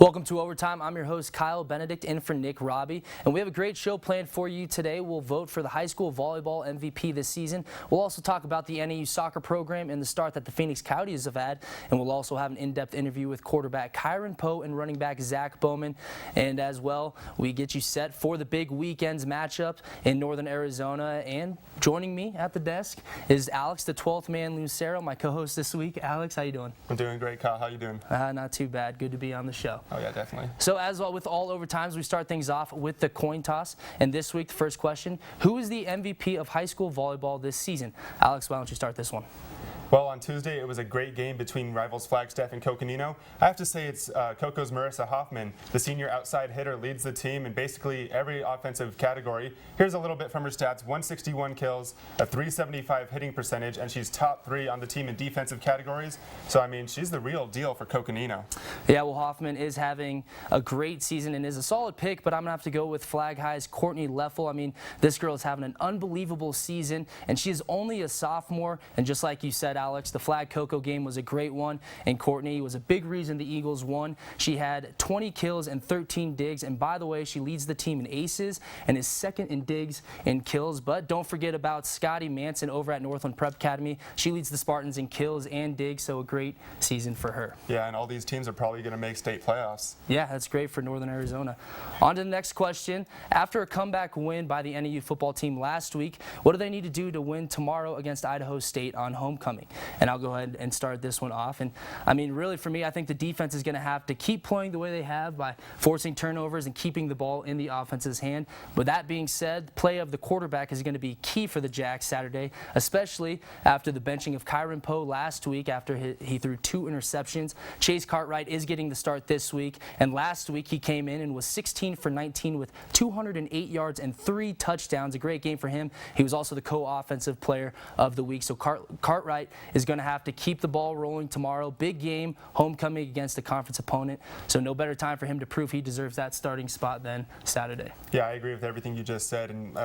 Welcome to Overtime. I'm your host, Kyle Benedict, in for Nick Robbie, and we have a great show planned for you today. We'll vote for the high school volleyball MVP this season. We'll also talk about the NAU soccer program and the start that the Phoenix Coyotes have had, and we'll also have an in-depth interview with quarterback Kyren and running back Zach Bauman. And as well, we get you set for the big weekend's matchup in Northern Arizona. And joining me at the desk is Alex, the 12th man Lucero, my co-host this week. Alex, how you doing? I'm doing great, Kyle. How you doing? Not too bad. Good to be on the show. Oh, yeah, definitely. So as well with all overtimes, we start things off with the coin toss. And this week, the first question, who is the MVP of high school volleyball this season? Alex, why don't you start this one? Well, on Tuesday, it was a great game between rivals Flagstaff and Coconino. I have to say it's Coco's Marissa Hoffman. The senior outside hitter leads the team in basically every offensive category. Here's a little bit from her stats. 161 kills, a 375 hitting percentage, and she's top 3 on the team in defensive categories. So, I mean, she's the real deal for Coconino. Yeah, well, Hoffman is having a great season and is a solid pick, but I'm going to have to go with Flag High's Courtney Leffel. I mean, this girl is having an unbelievable season, and she is only a sophomore, and just like you said, Alex, the Flag Coco game was a great one, and Courtney was a big reason the Eagles won. She had 20 kills and 13 digs, and by the way, she leads the team in aces and is second in digs and kills. But don't forget about Scotty Manson over at Northland Prep Academy. She leads the Spartans in kills and digs, so a great season for her. Yeah, and all these teams are probably going to make state playoffs. Yeah, that's great for Northern Arizona. On to the next question. After a comeback win by the NAU football team last week, what do they need to do to win tomorrow against Idaho State on homecoming? And I'll go ahead and start this one off. And I mean, really for me, I think the defense is going to have to keep playing the way they have by forcing turnovers and keeping the ball in the offense's hand. But that being said, play of the quarterback is going to be key for the Jacks Saturday, especially after the benching of Kyren last week after he threw 2 interceptions. Chase Cartwright is getting the start this week, and last week he came in and was 16 for 19 with 208 yards and 3 touchdowns. A great game for him. He was also the co-offensive player of the week. So Cartwright is going to have to keep the ball rolling tomorrow. Big game, homecoming against a conference opponent. So no better time for him to prove he deserves that starting spot than Saturday. Yeah, I agree with everything you just said. And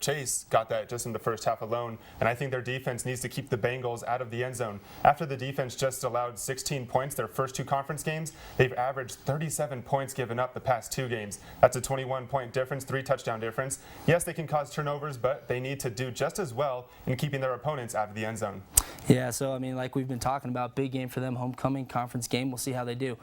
Chase got that just in the first half alone. And I think their defense needs to keep the Bengals out of the end zone. After the defense just allowed 16 points their first 2 conference games, they've averaged 37 points given up the past 2 games. That's a 21-point difference, 3 touchdown difference. Yes, they can cause turnovers, but they need to do just as well in keeping their opponents out of the end zone. Yeah, so I mean, like we've been talking about, big game for them, homecoming conference game. We'll see how they do.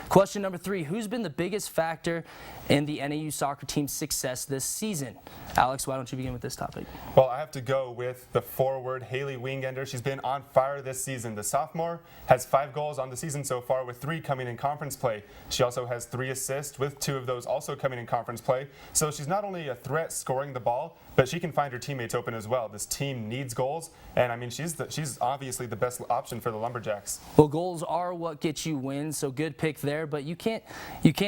Question number 3, who's been the biggest factor in the NAU soccer team's success this season? Alex, why don't you begin with this topic? Well, I have to go with the forward, Haley Wingender. She's been on fire this season. The sophomore has 5 goals on the season so far, with 3 coming in conference play. She also has 3 assists, with 2 of those also coming in conference play. So she's not only a threat scoring the ball, but she can find her teammates open as well. This team needs goals, and I mean, she's obviously the best option for the Lumberjacks. Well, goals are what get you wins, so good pick there. But you can't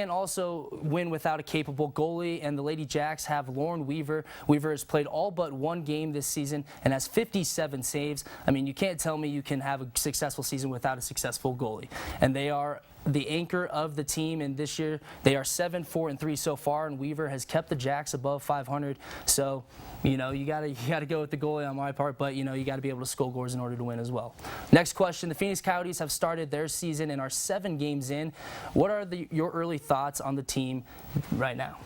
also win without a capable goalie, and the Lady Jacks have Lauren Weaver. Weaver has played all but 1 game this season and has 57 saves. I mean, you can't tell me you can have a successful season without a successful goalie. And they are the anchor of the team, and this year they are 7-4-3 so far, and Weaver has kept the Jacks above 500. So, you know, you gotta go with the goalie on my part, but you know, you got to be able to score goals in order to win as well. Next question: the Phoenix Coyotes have started their season and are 7 games in. What are your early thoughts on the team right now?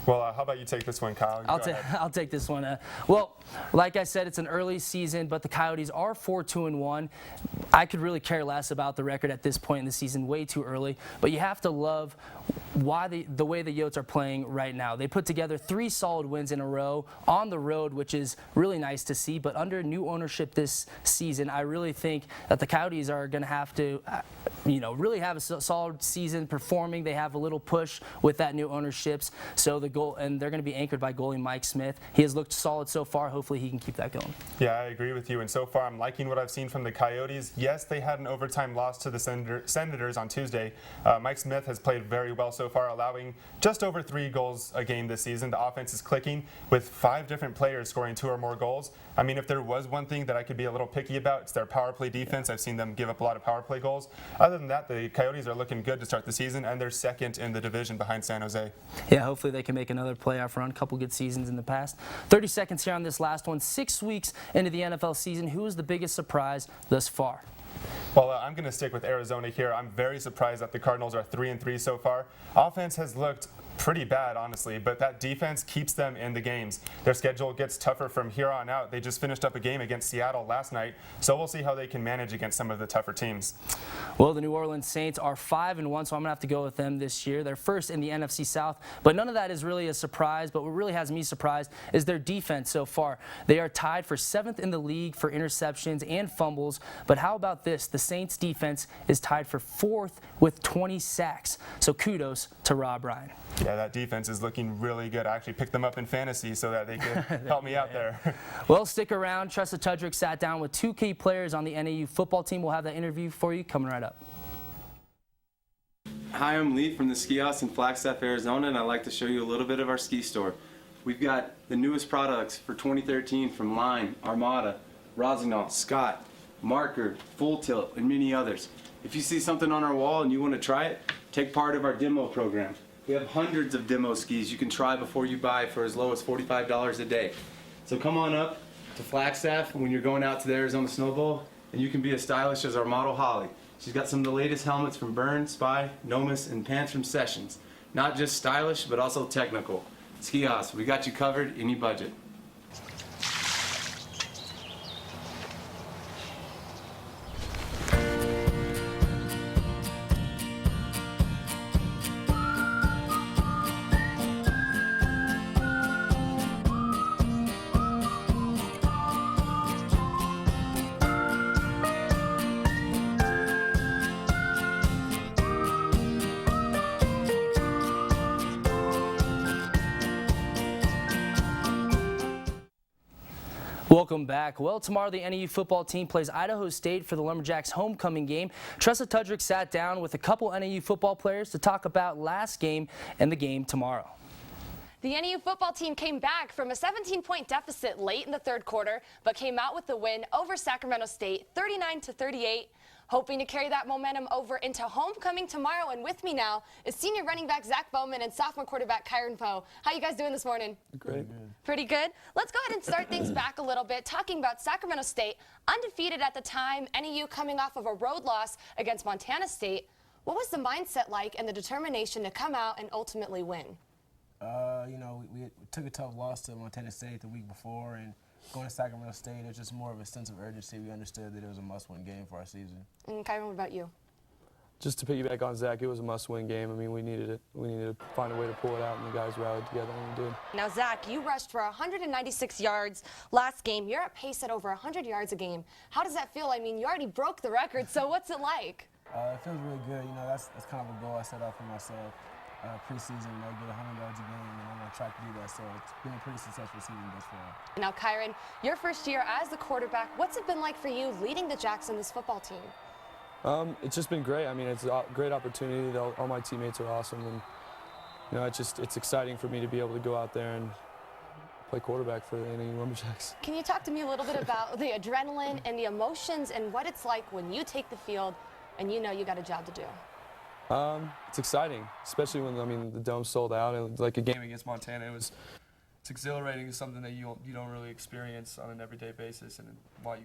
Well, how about you take this one, Kyle? I'll take this one. Well, like I said, it's an early season, but the Coyotes are 4-2-1. I could really care less about the record at this point in the season, way too early. But you have to love the way the Yotes are playing right now. They put together 3 solid wins in a row on the road, which is really nice to see. But under new ownership this season, I really think that the Coyotes are going to have to, really have a solid season performing. They have a little push with that new ownerships. So and they're going to be anchored by goalie Mike Smith. He has looked solid so far. Hopefully he can keep that going. Yeah, I agree with you. And so far, I'm liking what I've seen from the Coyotes. Yes, they had an overtime loss to the Senators on Tuesday. Mike Smith has played very well so far, allowing just over 3 goals a game this season. The offense is clicking with 5 different players scoring 2 or more goals. I mean, if there was one thing that I could be a little picky about, it's their power play defense. I've seen them give up a lot of power play goals. Other than that, the Coyotes are looking good to start the season, and they're second in the division behind San Jose. Yeah, hopefully they can make another playoff run. A couple good seasons in the past. 30 seconds here on this last one. 6 weeks into the NFL season, who is the biggest surprise thus far? Well, I'm going to stick with Arizona here. I'm very surprised that the Cardinals are 3-3 so far. Offense has looked pretty bad, honestly, but that defense keeps them in the games. Their schedule gets tougher from here on out. They just finished up a game against Seattle last night, so we'll see how they can manage against some of the tougher teams. Well, the New Orleans Saints are 5-1, so I'm going to have to go with them this year. They're first in the NFC South, but none of that is really a surprise. But what really has me surprised is their defense so far. They are tied for 7th in the league for interceptions and fumbles, but how about this? The Saints defense is tied for 4th with 20 sacks, so kudos to Rob Ryan. Yeah, that defense is looking really good. I actually picked them up in fantasy so that they could help me out there. Well, stick around. Tressa Tudrick sat down with 2 key players on the NAU football team. We'll have that interview for you coming right up. Hi, I'm Lee from the ski house in Flagstaff, Arizona, and I'd like to show you a little bit of our ski store. We've got the newest products for 2013 from Line, Armada, Rossignol, Scott, Marker, Full Tilt, and many others. If you see something on our wall and you want to try it, take part of our demo program. We have hundreds of demo skis you can try before you buy for as low as $45 a day. So come on up to Flagstaff when you're going out to the Arizona Snow Bowl, and you can be as stylish as our model Holly. She's got some of the latest helmets from Burn, Spy, Nomis, and pants from Sessions. Not just stylish, but also technical. Ski House, we got you covered, any budget. Welcome back. Well, tomorrow the NAU football team plays Idaho State for the Lumberjacks homecoming game. Tressa Tudrick sat down with a couple NAU football players to talk about last game and the game tomorrow. The NAU football team came back from a 17-point deficit late in the third quarter, but came out with the win over Sacramento State, 39-38. Hoping to carry that momentum over into homecoming tomorrow. And with me now is senior running back Zach Bauman and sophomore quarterback Kyren. How you guys doing this morning? Great. Pretty good. Let's go ahead and start things back a little bit, talking about Sacramento State, undefeated at the time, NAU coming off of a road loss against Montana State. What was the mindset like and the determination to come out and ultimately win? You know, we took a tough loss to Montana State the week before, and going to Sacramento State, it was just more of a sense of urgency. We understood that it was a must-win game for our season. And Kyren, what about you? Just to piggyback on Zach, it was a must-win game. I mean, we needed it. We needed to find a way to pull it out, and the guys rallied together, and we did. Now, Zach, you rushed for 196 yards last game. You're at pace at over 100 yards a game. How does that feel? I mean, you already broke the record, so what's it like? It feels really good. You know, that's kind of a goal I set out for myself. Preseason, you know, get 100 yards a game, and I'm going to try to do that. So it's been a pretty successful season thus far. Now, Kyren, your first year as the quarterback, what's it been like for you leading the Jacks in this football team? It's just been great. I mean, it's a great opportunity. All my teammates are awesome, and you know, it's exciting for me to be able to go out there and play quarterback for the NAU Lumberjacks. Can you talk to me a little bit about the adrenaline and the emotions and what it's like when you take the field and you know you got a job to do? It's exciting, especially when, I mean, the dome's sold out, and like a game against Montana, it's exhilarating. It's something that you don't really experience on an everyday basis, and why you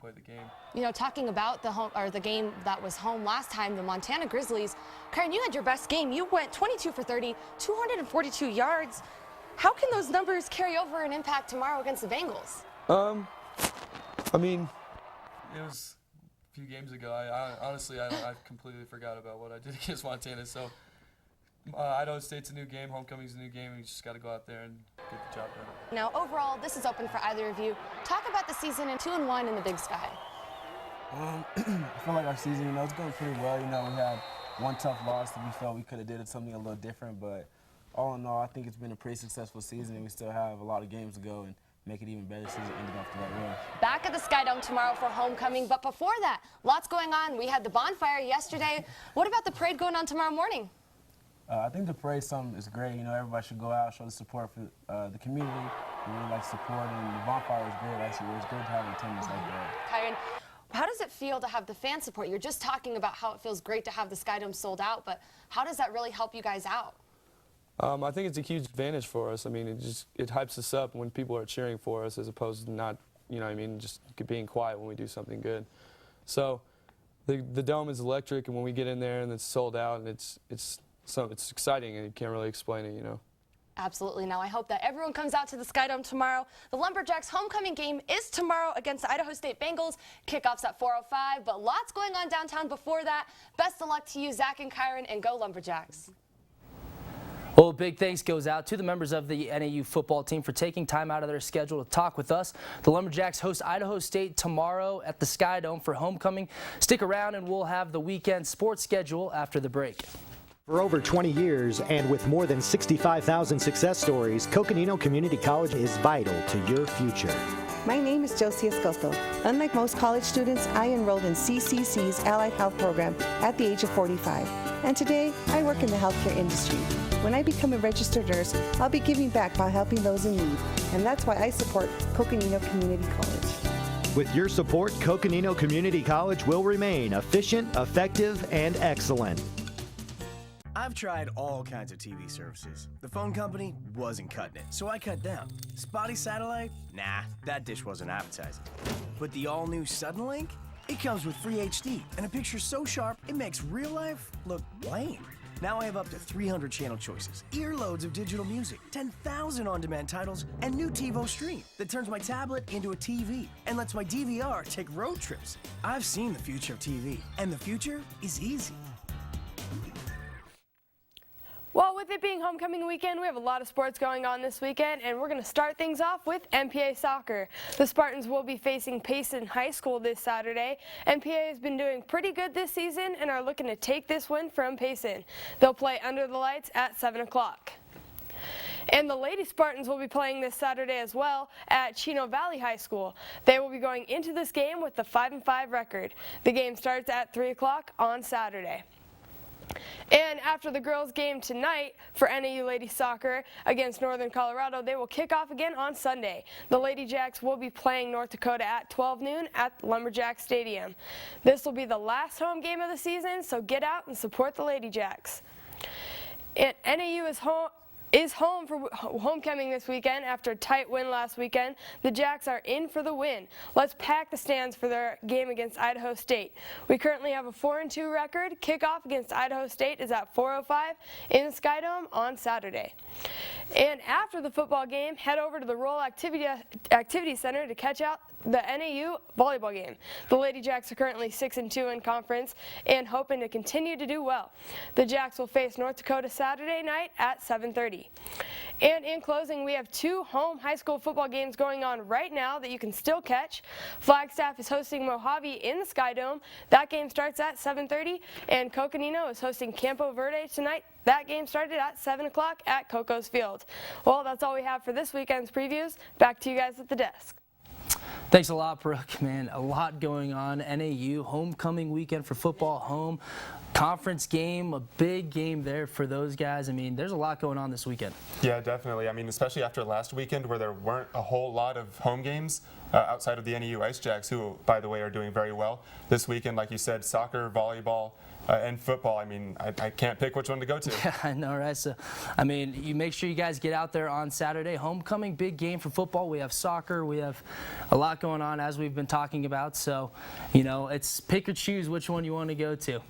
play the game. You know, talking about the game that was home last time, the Montana Grizzlies, Kyren, you had your best game. You went 22 for 30, 242 yards. How can those numbers carry over and impact tomorrow against the Bengals? I mean, it was a few games ago. Honestly, I completely forgot about what I did against Montana. So Idaho State's a new game, homecoming's a new game, and you just got to go out there and get the job done. Now, overall, this is open for either of you. Talk about the season in 2-1 in the Big Sky. I feel like our season, you know, it's going pretty well. You know, we had one tough loss that we felt we could have did something a little different, but all in all, I think it's been a pretty successful season, and we still have a lot of games to go and make it even better season ending off the right way. Back at the Sky Dome tomorrow for homecoming, but before that, lots going on. We had the bonfire yesterday. What about the parade going on tomorrow morning? I think the parade is great. You know, everybody should go out, show the support for the community. We really like support, and the bonfire was great. Actually, it was great to have attendance like that. Kyren, how does it feel to have the fan support? You're just talking about how it feels great to have the Sky Dome sold out, but how does that really help you guys out? I think it's a huge advantage for us. I mean, it hypes us up when people are cheering for us, as opposed to not, you know what I mean, just being quiet when we do something good. So the dome is electric, and when we get in there and it's sold out, and it's exciting, and you can't really explain it, you know. Absolutely. Now, I hope that everyone comes out to the Sky Dome tomorrow. The Lumberjacks' homecoming game is tomorrow against the Idaho State Bengals. Kickoff's at 4:05, but lots going on downtown before that. Best of luck to you, Zach and Kyren, and go Lumberjacks. Well, big thanks goes out to the members of the NAU football team for taking time out of their schedule to talk with us. The Lumberjacks host Idaho State tomorrow at the Sky Dome for homecoming. Stick around and we'll have the weekend sports schedule after the break. For over 20 years and with more than 65,000 success stories, Coconino Community College is vital to your future. My name is Josie Escoto. Unlike most college students, I enrolled in CCC's Allied Health Program at the age of 45. And today, I work in the healthcare industry. When I become a registered nurse, I'll be giving back by helping those in need. And that's why I support Coconino Community College. With your support, Coconino Community College will remain efficient, effective, and excellent. I've tried all kinds of TV services. The phone company wasn't cutting it, so I cut down. Spotty satellite? Nah, that dish wasn't appetizing. But the all-new Suddenlink? It comes with free HD and a picture so sharp it makes real life look lame. Now I have up to 300 channel choices, earloads of digital music, 10,000 on-demand titles, and new TiVo Stream that turns my tablet into a TV and lets my DVR take road trips. I've seen the future of TV, and the future is easy. Well, with it being homecoming weekend, we have a lot of sports going on this weekend, and we're going to start things off with MPA soccer. The Spartans will be facing Payson High School this Saturday. MPA has been doing pretty good this season and are looking to take this win from Payson. They'll play under the lights at 7 o'clock. And the Lady Spartans will be playing this Saturday as well at Chino Valley High School. They will be going into this game with a 5-5 record. The game starts at 3 o'clock on Saturday. And after the girls' game tonight for NAU Ladies Soccer against Northern Colorado, they will kick off again on Sunday. The Lady Jacks will be playing North Dakota at 12 noon at Lumberjack Stadium. This will be the last home game of the season, so get out and support the Lady Jacks. And NAU is home for homecoming this weekend after a tight win last weekend. The Jacks are in for the win. Let's pack the stands for their game against Idaho State. We currently have a 4-2 record. Kickoff against Idaho State is at 4:05 in the Sky Dome on Saturday. And after the football game, head over to the Roll Activity Center to catch out the NAU volleyball game. The Lady Jacks are currently 6-2 in conference and hoping to continue to do well. The Jacks will face North Dakota Saturday night at 7:30. And in closing, we have 2 home high school football games going on right now that you can still catch. Flagstaff is hosting Mojave in the Sky Dome. That game starts at 7:30, and Coconino is hosting Campo Verde tonight. That game started at 7 o'clock at Coco's Field. Well, that's all we have for this weekend's previews. Back to you guys at the desk. Thanks a lot, Brooke. Man, a lot going on. NAU homecoming weekend for football, home conference game, a big game there for those guys. I mean, there's a lot going on this weekend. Yeah, definitely. I mean, especially after last weekend where there weren't a whole lot of home games outside of the NAU Ice Jacks, who, by the way, are doing very well. This weekend, like you said, soccer, volleyball, and football. I mean, I can't pick which one to go to. Yeah, I know, right? So, I mean, you make sure you guys get out there on Saturday. Homecoming, big game for football. We have soccer. We have a lot going on, as we've been talking about. So, you know, it's pick or choose which one you want to go to.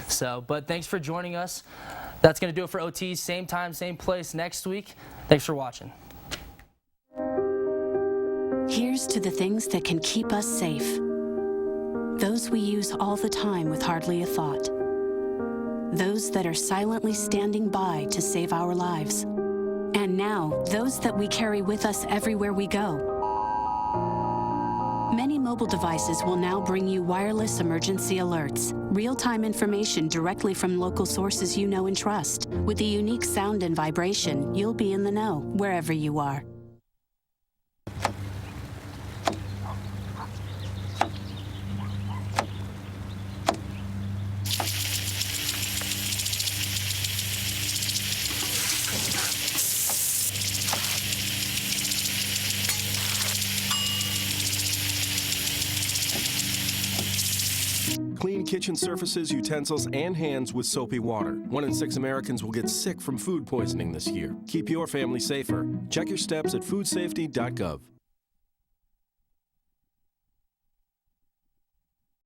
So, but thanks for joining us. That's going to do it for OTs. Same time, same place next week. Thanks for watching. Here's to the things that can keep us safe. Those we use all the time with hardly a thought. Those that are silently standing by to save our lives. And now, those that we carry with us everywhere we go. Many mobile devices will now bring you wireless emergency alerts, real-time information directly from local sources you know and trust. With the unique sound and vibration, you'll be in the know wherever you are. Clean kitchen surfaces, utensils, and hands with soapy water. 1 in 6 Americans will get sick from food poisoning this year. Keep your family safer. Check your steps at foodsafety.gov.